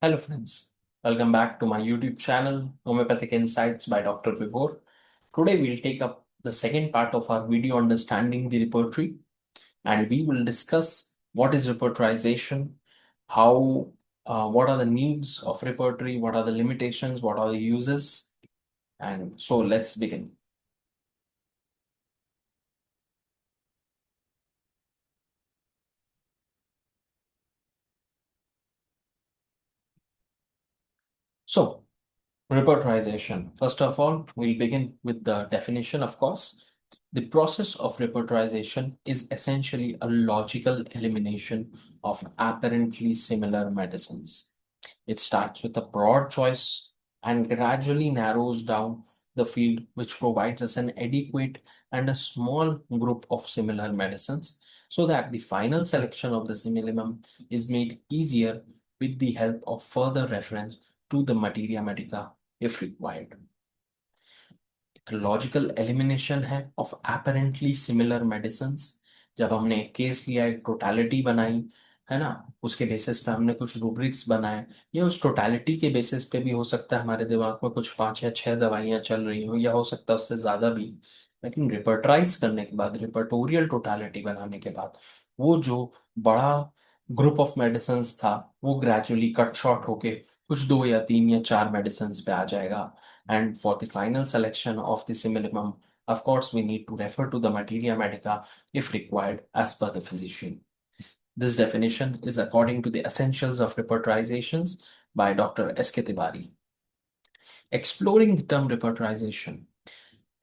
Hello friends, welcome back to my YouTube channel Homeopathic Insights by Dr. Vibhor. Today we'll take up the second part of our video understanding the repertory and we will discuss what is repertorization, what are the needs of repertory, what are the limitations, what are the uses, and so let's begin. So repertorization. First of all, we'll begin with the definition, of course. The process of repertorization is essentially a logical elimination of apparently similar medicines. It starts with a broad choice and gradually narrows down the field, which provides us an adequate and a small group of similar medicines so that the final selection of the simillimum is made easier with the help of further reference to the materia medica if required. एक logical elimination है of apparently similar medicines. जब हमने एक case लिया, एक totality बनाई, है ना, उसके बेसिस पे हमने कुछ रूब्रिक्स बनाए, या उस टोटालिटी के बेसिस पे भी हो सकता है हमारे दिमाग में कुछ 5 या 6 दवाइयां चल रही हो, या हो सकता है उससे ज्यादा भी। लेकिन रिपर्टराइज करने के बाद, रिपर्टोरियल टोटालिटी बनाने के बाद, वो जो बड़ा ग्रुप ऑफ मेडिसिन था वो ग्रेजुअली कट शॉर्ट होके कुछ 2 या 3 या 4 मेडिसिन पे आ जाएगा। And for the final selection of the simillimum, of course, we need to refer to the materia medica if required as per the physician. This definition is according to the Essentials of Repertorizations by Dr. S.K. Tiwari. Exploring the term repertorization.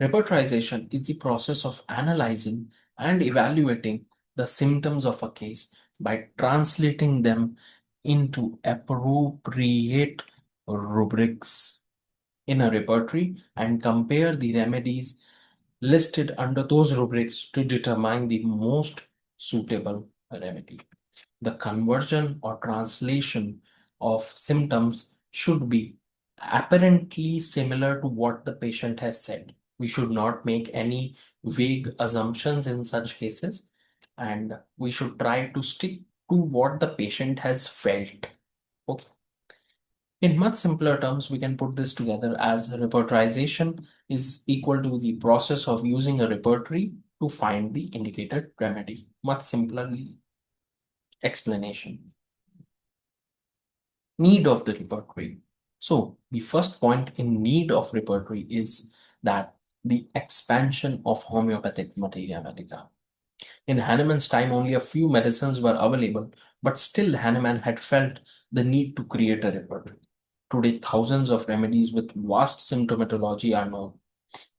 Repertorization is the process of analyzing and evaluating the symptoms of a case by translating them into appropriate rubrics in a repertory and compare the remedies listed under those rubrics to determine the most suitable remedy. The conversion or translation of symptoms should be apparently similar to what the patient has said. We should not make any vague assumptions in such cases, and we should try to stick to what the patient has felt. Okay. In much simpler terms, we can put this together as repertorization is equal to the process of using a repertory to find the indicated remedy. Much simpler explanation. Need of the repertory. So the first point in need of repertory is that the expansion of homeopathic materia medica. In Hahnemann's time, only a few medicines were available, but still Hahnemann had felt the need to create a repertory. Today, thousands of remedies with vast symptomatology are known.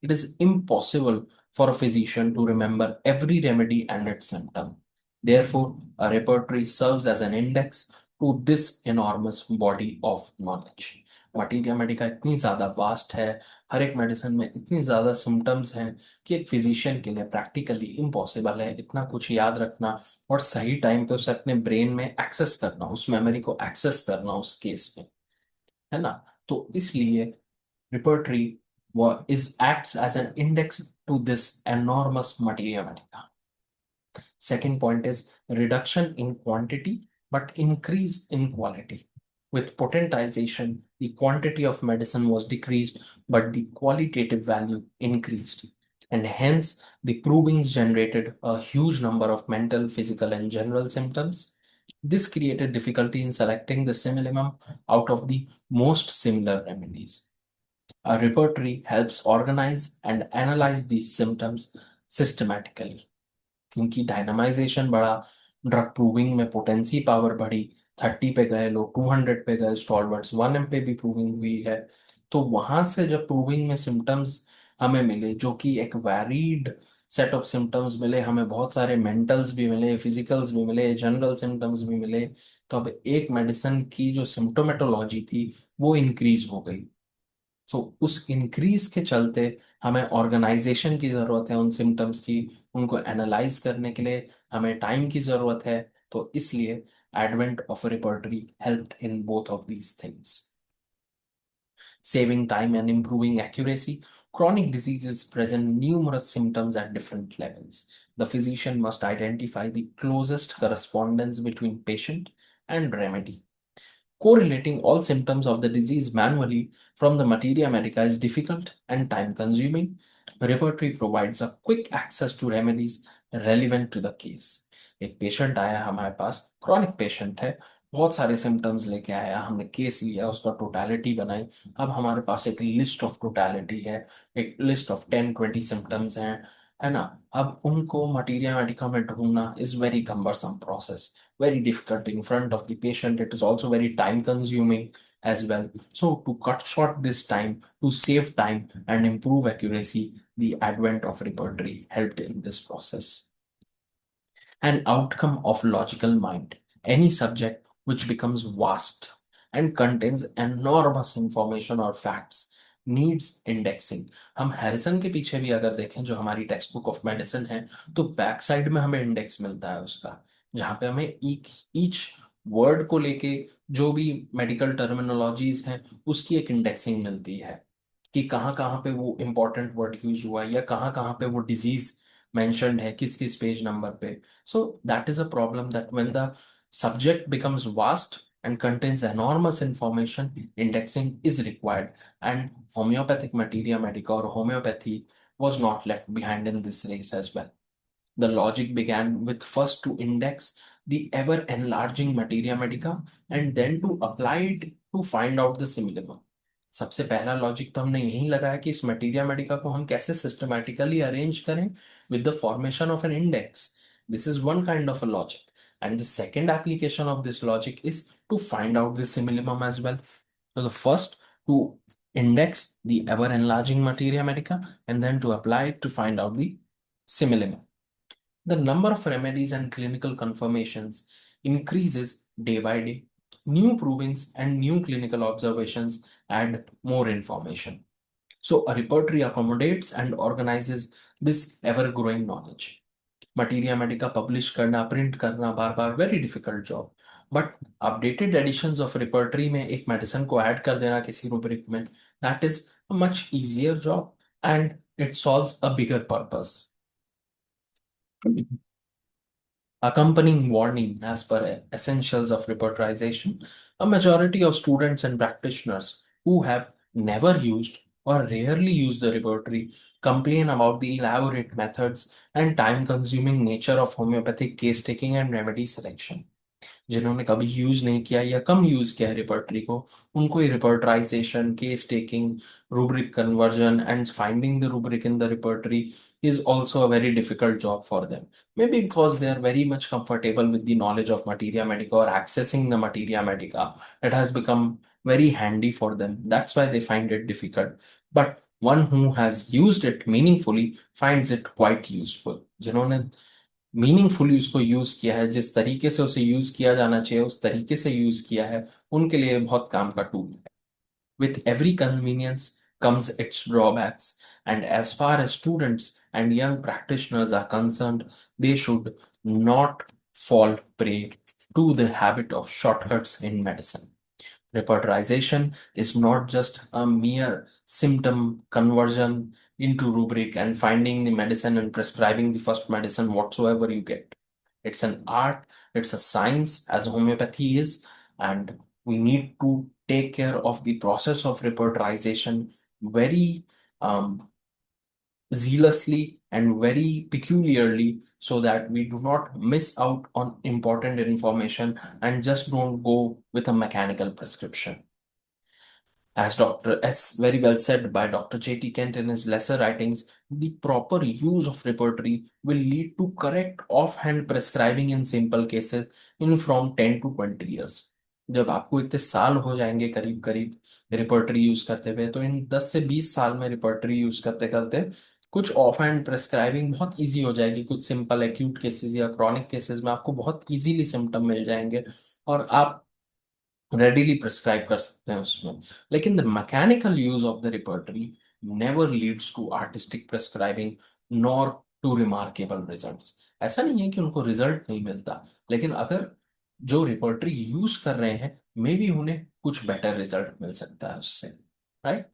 It is impossible for a physician to remember every remedy and its symptom. Therefore, a repertory serves as an index to this enormous body of knowledge. Materia Medica इतनी ज़्यादा vast है, हर एक medicine में इतनी ज़्यादा symptoms हैं कि एक फिजिशियन के लिए प्रैक्टिकली इम्पॉसिबल है इतना कुछ याद रखना और सही टाइम पे उसे अपने ब्रेन में एक्सेस करना, उस मेमोरी को एक्सेस करना उस केस में, है ना। तो इसलिए repertory is acts as an index to this enormous materia medica. Second point is reduction in quantity but increase in quality. With potentization, the quantity of medicine was decreased, but the qualitative value increased. And hence, the provings generated a huge number of mental, physical, and general symptoms. This created difficulty in selecting the simillimum out of the most similar remedies. A repertory helps organize and analyze these symptoms systematically. क्योंकि dynamisation बढ़ा, drug proving में potency power बढ़ी, 30 पे गए लोग, 200 पे गए, stalwarts 1M पे भी प्रूविंग हुई है। तो वहां से जब प्रूविंग में सिम्टम्स हमें मिले, जो कि एक वैरीड सेट ऑफ सिम्टम्स मिले, हमें बहुत सारे मेंटल्स भी मिले, फिजिकल्स भी मिले, जनरल सिम्टम्स भी मिले, तो अब एक मेडिसिन की जो सिम्टोमेटोलॉजी थी वो इंक्रीज हो गई। सो उस इंक्रीज के चलते हमें ऑर्गेनाइजेशन की जरूरत है उन सिम्टम्स की, उनको एनालाइज करने के लिए हमें टाइम की जरूरत है। तो इसलिए advent of repertory helped in both of these things. Saving time and improving accuracy, chronic diseases present numerous symptoms at different levels. The physician must identify the closest correspondence between patient and remedy. Correlating all symptoms of the disease manually from the materia medica is difficult and time consuming. Repertory provides a quick access to remedies relevant to the case. एक patient आया हमारे पास, chronic patient है, बहुत सारे symptoms लेके आया, हमने case लिया, उसका टोटलिटी बनाई। अब हमारे पास एक लिस्ट ऑफ टोटलिटी है, एक लिस्ट ऑफ 10-20 सिम्टम्स हैं, है ना। अब उनको मटीरिया मेडिका में ढूंढना is very cumbersome process, very difficult in front of the patient. It is also very time consuming as well. So to cut short this time, to save time and improve accuracy, the advent of repertory helped in this process. An outcome of logical mind, any subject which becomes vast and contains enormous information or facts needs indexing. हम Harrison के पीछे भी अगर देखें, जो हमारी text book of medicine है, तो बैक साइड में हमें इंडेक्स मिलता है उसका, जहाँ पे हमें ईच वर्ड को लेके जो भी मेडिकल टर्मिनोलॉजीज हैं उसकी एक इंडेक्सिंग मिलती है, कि कहाँ कहाँ पे वो इंपॉर्टेंट वर्ड यूज हुआ है या कहाँ कहाँ पे वो डिजीज मेंशन्ड है, किस किस पेज नंबर पे। So that is a problem, that when the subject becomes vast and contains enormous information, indexing is required. And homeopathic materia medica or homeopathy was not left behind in this race as well. The logic began with first to index the ever enlarging materia medica and then to apply it to find out the simillimum. सबसे पहला logic तो हमने यही लगाया कि इस materia Medica को हम कैसे सिस्टमैटिकली अरेंज करें with the formation of an index. This is one kind of a logic. And the second application of this logic is to find out the simillimum as well. So the first, to index the ever enlarging materia medica and then to apply it to find out the simillimum. The number of remedies and clinical confirmations increases day by day. New provings and new clinical observations add more information. So a repertory accommodates and organizes this ever-growing knowledge. Materia medica publish करना, print करना, बार बार very difficult job. But updated editions of repertory में एक medicine को add कर देना किसी rubric में, that is a much easier job and it solves a bigger purpose. Accompanying warning as per essentials of repertorization, a majority of students and practitioners who have never used or rarely use the repertory complain about the elaborate methods and time-consuming nature of homeopathic case taking and remedy selection. जिन्होंने कभी use नहीं किया या कम use किया है repertory को, उनको ये repertorization, case taking, rubric conversion and finding the rubric in the repertory is also a very difficult job for them. Maybe because they are very much comfortable with the knowledge of materia medica or accessing the materia medica. It has become very handy for them. That's why they find it difficult. But one who has used it meaningfully finds it quite useful. जिन्होंने meaningfully उसको use किया है, जिस तरीके से उसे use किया जाना चाहिए उस तरीके से यूज किया है, उनके लिए बहुत काम का टूल है. With every convenience comes its drawbacks, and as far as students and young practitioners are concerned, they should not fall prey to the habit of shortcuts in medicine. Repertorization is not just a mere symptom conversion into rubric and finding the medicine and prescribing the first medicine whatsoever you get. It's an art, it's a science as homeopathy is, and we need to take care of the process of repertorization very zealously and very peculiarly so that we do not miss out on important information and just don't go with a mechanical prescription. As very well said by Dr. J.T. Kent in his lesser writings, the proper use of repertory will lead to correct offhand prescribing in simple cases in from 10 to 20 years. जब आपको इतने साल हो जाएंगे करीब करीब repertory use करते हुए, तो इन 10 से 20 साल में रिपर्टरी यूज करते करते कुछ ऑफ हैंड प्रेस्क्राइबिंग बहुत इजी हो जाएगी. कुछ सिंपल एक्यूट केसेस या क्रॉनिक केसेस में आपको बहुत इजीली सिम्टम मिल जाएंगे और आप रेडिली प्रिस्क्राइब कर सकते हैं उसमें. लेकिन the mechanical use of the repertory never leads to artistic prescribing nor to remarkable results. ऐसा नहीं है कि उनको रिजल्ट नहीं मिलता, लेकिन अगर जो रिपर्टरी यूज कर रहे हैं मे बी उन्हें कुछ बेटर रिजल्ट मिल सकता है उससे, राइट.